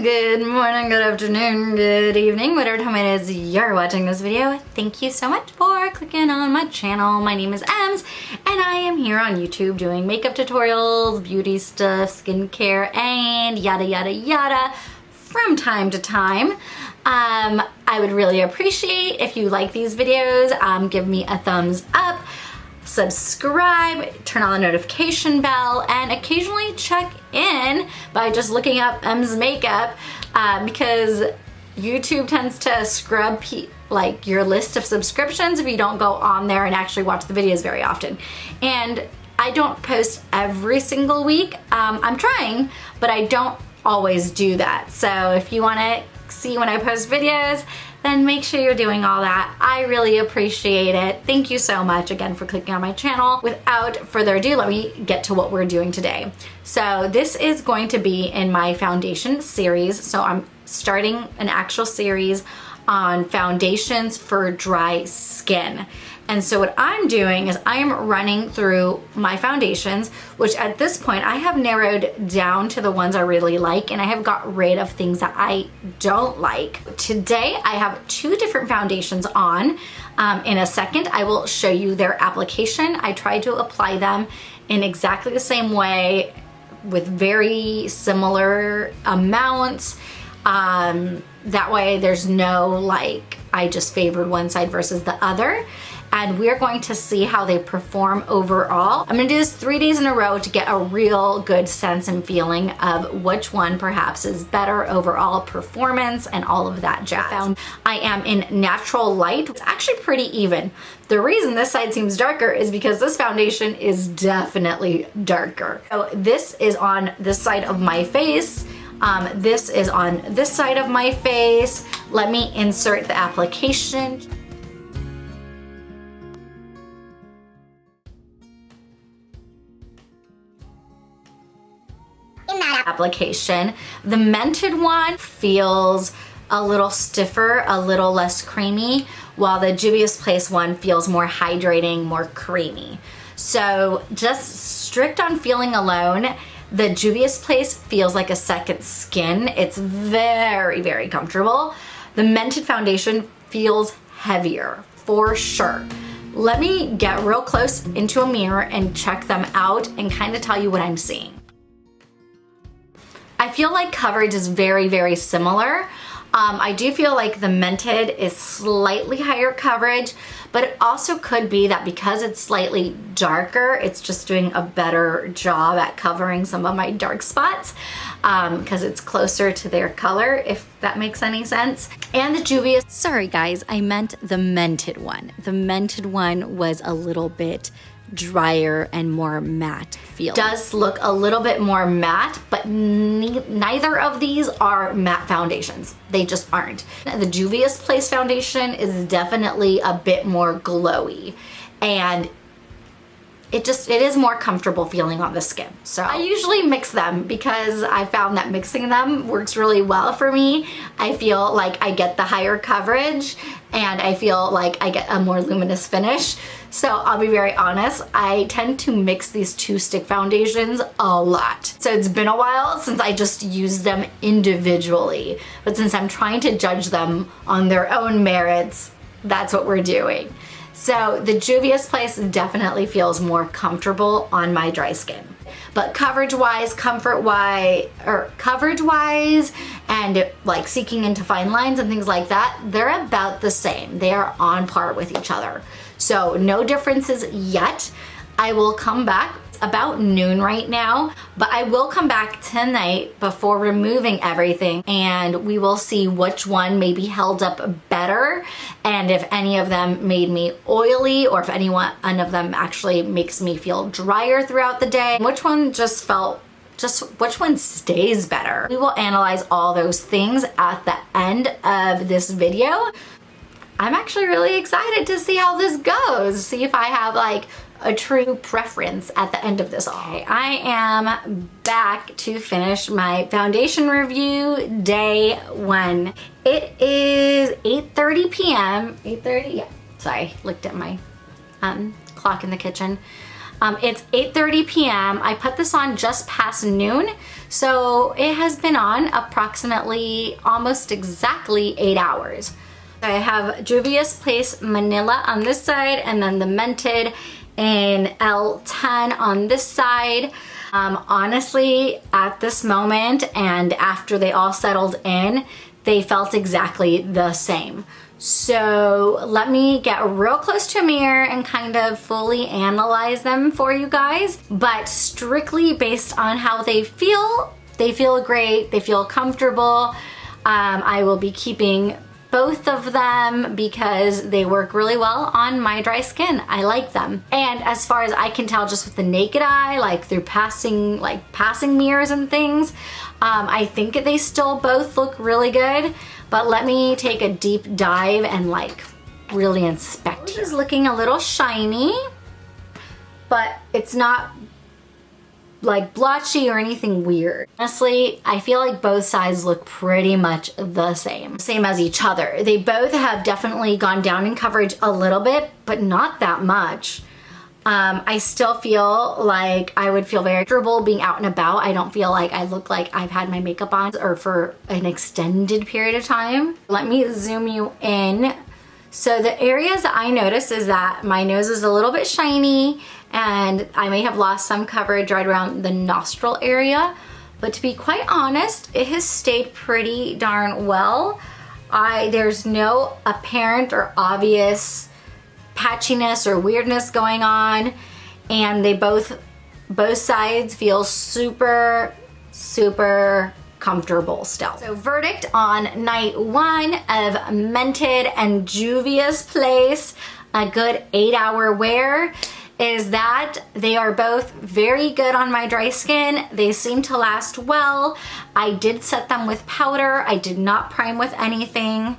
Good morning, good afternoon, good evening, whatever time it is you're watching this video. Thank you so much for clicking on my channel. My name is Ems and I am here on YouTube doing makeup tutorials, beauty stuff, skincare, and yada yada yada from time to time. I would really appreciate if you like these videos, give me a thumbs up, subscribe, turn on the notification bell, and occasionally check in by just looking up M's makeup because YouTube tends to scrub like your list of subscriptions if you don't go on there and actually watch the videos very often. And I don't post every single week. I'm trying, but I don't always do that. So if you want to see when I post videos, then make sure you're doing all that. I really appreciate it. Thank you so much again for clicking on my channel. Without further ado, let me get to what we're doing today. So this is going to be in my foundation series. So I'm starting an actual series on foundations for dry skin. And so what I'm doing is I am running through my foundations, which at this point I have narrowed down to the ones I really like, and I have got rid of things that I don't like. Today I have two different foundations on. In a second I will show you their application. I try to apply them in exactly the same way with very similar amounts. That way there's no like I just favored one side versus the other. And we're going to see how they perform overall. I'm gonna do this 3 days in a row to get a real good sense and feeling of which one perhaps is better overall performance and all of that jazz. I am in natural light. It's actually pretty even. The reason this side seems darker is because this foundation is definitely darker. So this is on this side of my face. This is on this side of my face. Let me insert the application. In that application, the Mented one feels a little stiffer, a little less creamy, while the Juvia's Place one feels more hydrating, more creamy. So just strict on feeling alone, the Juvia's Place feels like a second skin. It's very, very comfortable. The Mented foundation feels heavier, for sure. Let me get real close into a mirror and check them out and kind of tell you what I'm seeing. I feel like coverage is very, very similar. I do feel like the Mented is slightly higher coverage, but it also could be that because it's slightly darker, it's just doing a better job at covering some of my dark spots because it's closer to their color, if that makes any sense. And the Juvia, sorry guys, I meant the Mented one. The Mented one was a little bit drier and more matte feel. Does look a little bit more matte, but neither of these are matte foundations. They just aren't. The Juvia's Place foundation is definitely a bit more glowy, and it is more comfortable feeling on the skin. So I usually mix them because I found that mixing them works really well for me. I feel like I get the higher coverage and I feel like I get a more luminous finish. So I'll be very honest, I tend to mix these two stick foundations a lot. So it's been a while since I just used them individually, but since I'm trying to judge them on their own merits, that's what we're doing. So the Juvia's Place definitely feels more comfortable on my dry skin. But coverage-wise, comfort-wise, or coverage-wise, and like seeking into fine lines and things like that, they're about the same. They are on par with each other. So no differences yet. I will come back. It's about noon right now, but I will come back tonight before removing everything and we will see which one maybe held up better and if any of them made me oily or if any one of them actually makes me feel drier throughout the day. Which one just felt which one stays better. We will analyze all those things at the end of this video. I'm actually really excited to see how this goes. See if I have like a true preference at the end of this all. Okay, I am back to finish my foundation review day one. It is 8:30 p.m. 8:30, yeah. Sorry, looked at my clock in the kitchen. It's 8:30 p.m. I put this on just past noon, so it has been on approximately almost exactly 8 hours. I have Juvia's Place Manila on this side, and then the Mented in L10 on this side. Honestly, at this moment and after they all settled in, they felt exactly the same. So let me get real close to a mirror and kind of fully analyze them for you guys. But strictly based on how they feel great, they feel comfortable. I will be keeping both of them because they work really well on my dry skin. I like them. And as far as I can tell just with the naked eye, like through passing mirrors and things, I think they still both look really good. But let me take a deep dive and like really inspect. This is looking a little shiny, but it's not like blotchy or anything weird. Honestly, I feel like both sides look pretty much the same as each other. They both have definitely gone down in coverage a little bit, but not that much. I still feel like I would feel very comfortable being out and about. I don't feel like I look like I've had my makeup on or for an extended period of time. Let me zoom you in. So the areas that I notice is that my nose is a little bit shiny and I may have lost some coverage right around the nostril area. But to be quite honest, it has stayed pretty darn well. There's no apparent or obvious patchiness or weirdness going on, and they both sides feel super comfortable still. So verdict on night 1 of Mented and Juvia's Place, a good 8-hour wear, is that they are both very good on my dry skin. They seem to last well. I did set them with powder. I did not prime with anything.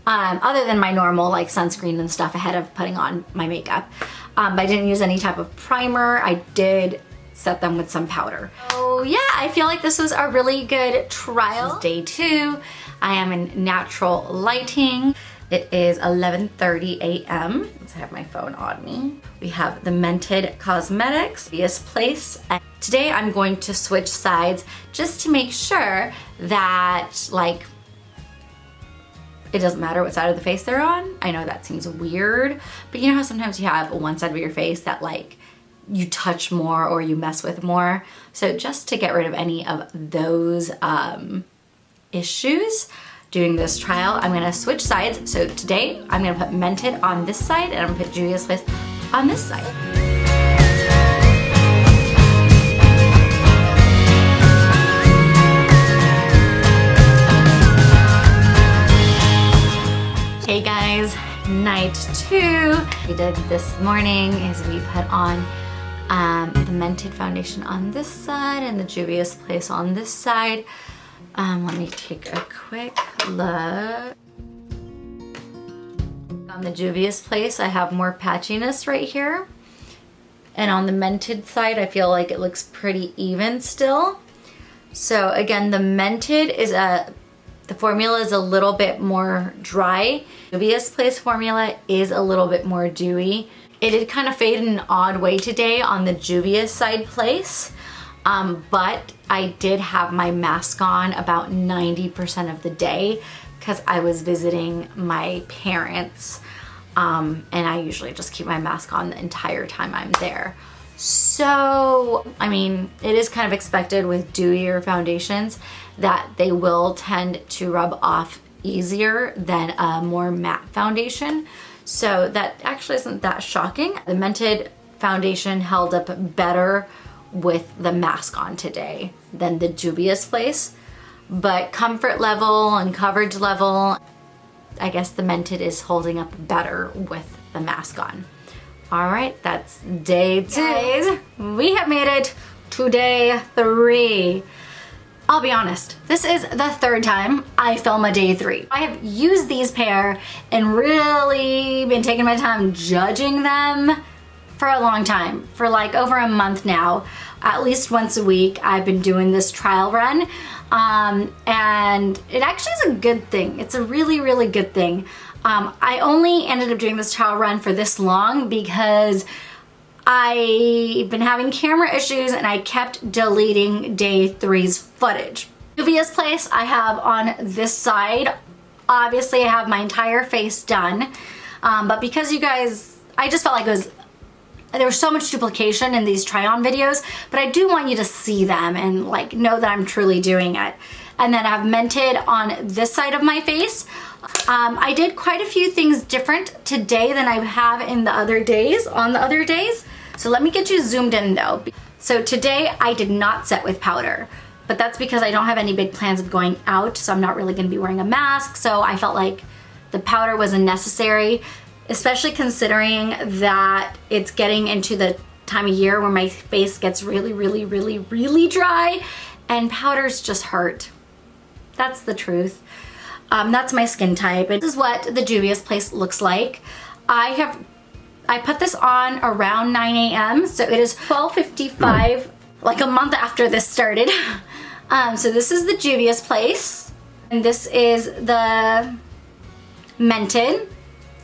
Other than my normal like sunscreen and stuff ahead of putting on my makeup. But I didn't use any type of primer. I did set them with some powder. Oh yeah, I feel like this was a really good trial. This is day 2. I am in natural lighting. It is 11:30 a.m. Let's have my phone on me. We have the Mented Cosmetics, Juvia's Place. And today I'm going to switch sides just to make sure that like it doesn't matter what side of the face they're on. I know that seems weird, but you know how sometimes you have one side of your face that like you touch more or you mess with more. So just to get rid of any of those issues doing this trial, I'm gonna switch sides. So today I'm gonna put Mented on this side and I'm gonna put Juvia's Place on this side. Hey guys, night 2. We did this morning is we put on the Mented foundation on this side and the Juvia's Place on this side. Let me take a quick look. On the Juvia's Place, I have more patchiness right here. And on the Mented side, I feel like it looks pretty even still. So again, the Mented is the formula is a little bit more dry. Juvia's Place formula is a little bit more dewy. It did kind of fade in an odd way today on the Juvia side place, but I did have my mask on about 90% of the day because I was visiting my parents, and I usually just keep my mask on the entire time I'm there. So, I mean, it is kind of expected with dewier foundations that they will tend to rub off easier than a more matte foundation. So that actually isn't that shocking. The Mented foundation held up better with the mask on today than the Juvia's Place. But comfort level and coverage level, I guess the Mented is holding up better with the mask on. All right, that's day 2. Guys, we have made it to day 3. I'll be honest, this is the 3rd time I film a day 3. I have used these pair and really been taking my time judging them for a long time, for like over a month now. At least once a week I've been doing this trial run, and it actually is a good thing. It's a really good thing. I only ended up doing this trial run for this long because I've been having camera issues and I kept deleting day 3's footage. Juvia's Place I have on this side. Obviously I have my entire face done, but because you guys, I just felt like there was so much duplication in these try on videos, but I do want you to see them and like know that I'm truly doing it. And then I've Mented on this side of my face. I did quite a few things different today than I have in the other days, on the other days. So let me get you zoomed in though. So today I did not set with powder, but that's because I don't have any big plans of going out, so I'm not really gonna be wearing a mask. So I felt like the powder wasn't necessary, especially considering that it's getting into the time of year where my face gets really, really, really, really dry and powders just hurt. That's the truth. That's my skin type. And this is what the Juvia's Place looks like. I put this on around 9 a.m. So it is 12:55, like a month after this started. So this is the Juvia's Place. And this is the Mented.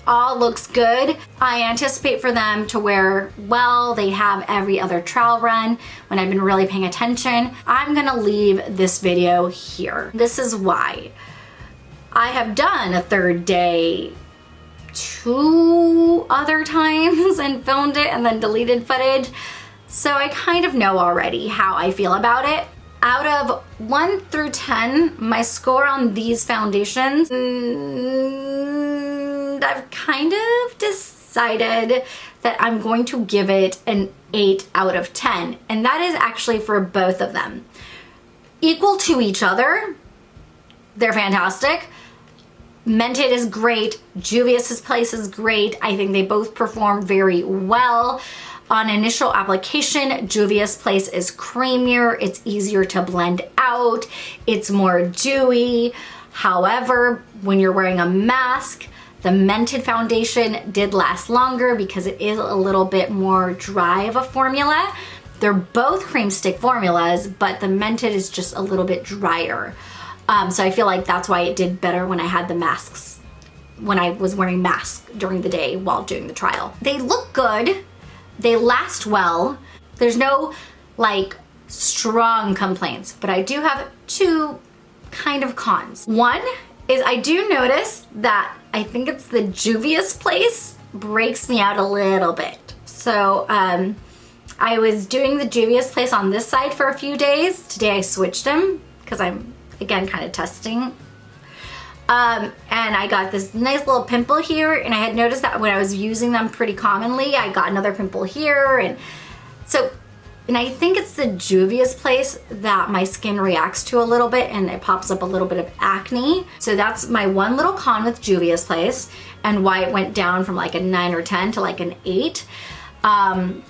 All looks good. I anticipate for them to wear well. They have every other trial run when I've been really paying attention. I'm gonna leave this video here. This is why. I have done a third day 2 other times and filmed it and then deleted footage. So I kind of know already how I feel about it. Out of 1 through 10, my score on these foundations, I've kind of decided that I'm going to give it an 8 out of 10. And that is actually for both of them. Equal to each other. They're fantastic. Mented is great. Juvia's Place is great. I think they both perform very well. On initial application, Juvia's Place is creamier. It's easier to blend out. It's more dewy. However, when you're wearing a mask, the Mented foundation did last longer because it is a little bit more dry of a formula. They're both cream stick formulas, but the Mented is just a little bit drier. So I feel like that's why it did better when I had the masks, when I was wearing masks during the day while doing the trial. They look good. They last well. There's no like strong complaints, but I do have 2 kind of cons. One is I do notice that I think it's the Juvia's Place breaks me out a little bit. So I was doing the Juvia's Place on this side for a few days. Today I switched them because I'm, again, kind of testing. And I got this nice little pimple here, and I had noticed that when I was using them pretty commonly, I got another pimple here. And I think it's the Juvia's Place that my skin reacts to a little bit, and it pops up a little bit of acne. So that's my one little con with Juvia's Place and why it went down from like a 9 or 10 to like an 8. And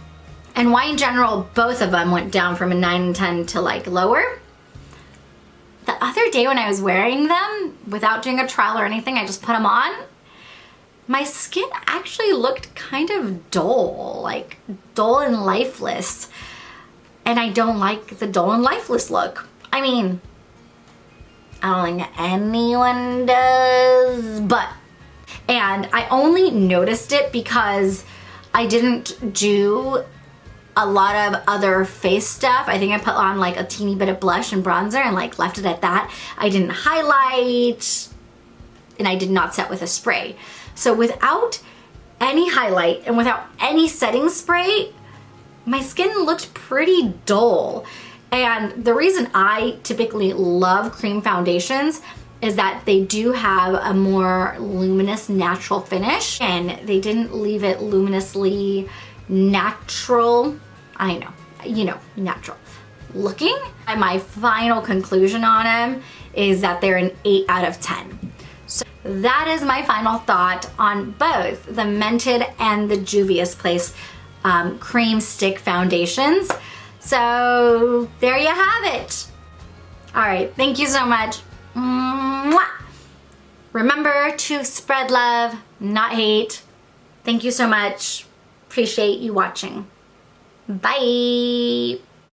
why in general both of them went down from a 9 and 10 to like lower. The other day when I was wearing them without doing a trial or anything, I just put them on. My skin actually looked kind of dull, like dull and lifeless. And I don't like the dull and lifeless look. I mean, I don't think anyone does, but. And I only noticed it because I didn't do a lot of other face stuff. I think I put on like a teeny bit of blush and bronzer and like left it at that. I didn't highlight and I did not set with a spray. So without any highlight and without any setting spray, my skin looked pretty dull. And the reason I typically love cream foundations is that they do have a more luminous natural finish, and they didn't leave it luminously natural. I know, you know, natural looking. And my final conclusion on them is that they're an 8 out of 10. So that is my final thought on both the Mented and the Juvia's Place cream stick foundations. So there you have it. All right, thank you so much. Mwah! Remember to spread love, not hate. Thank you so much. Appreciate you watching. Bye.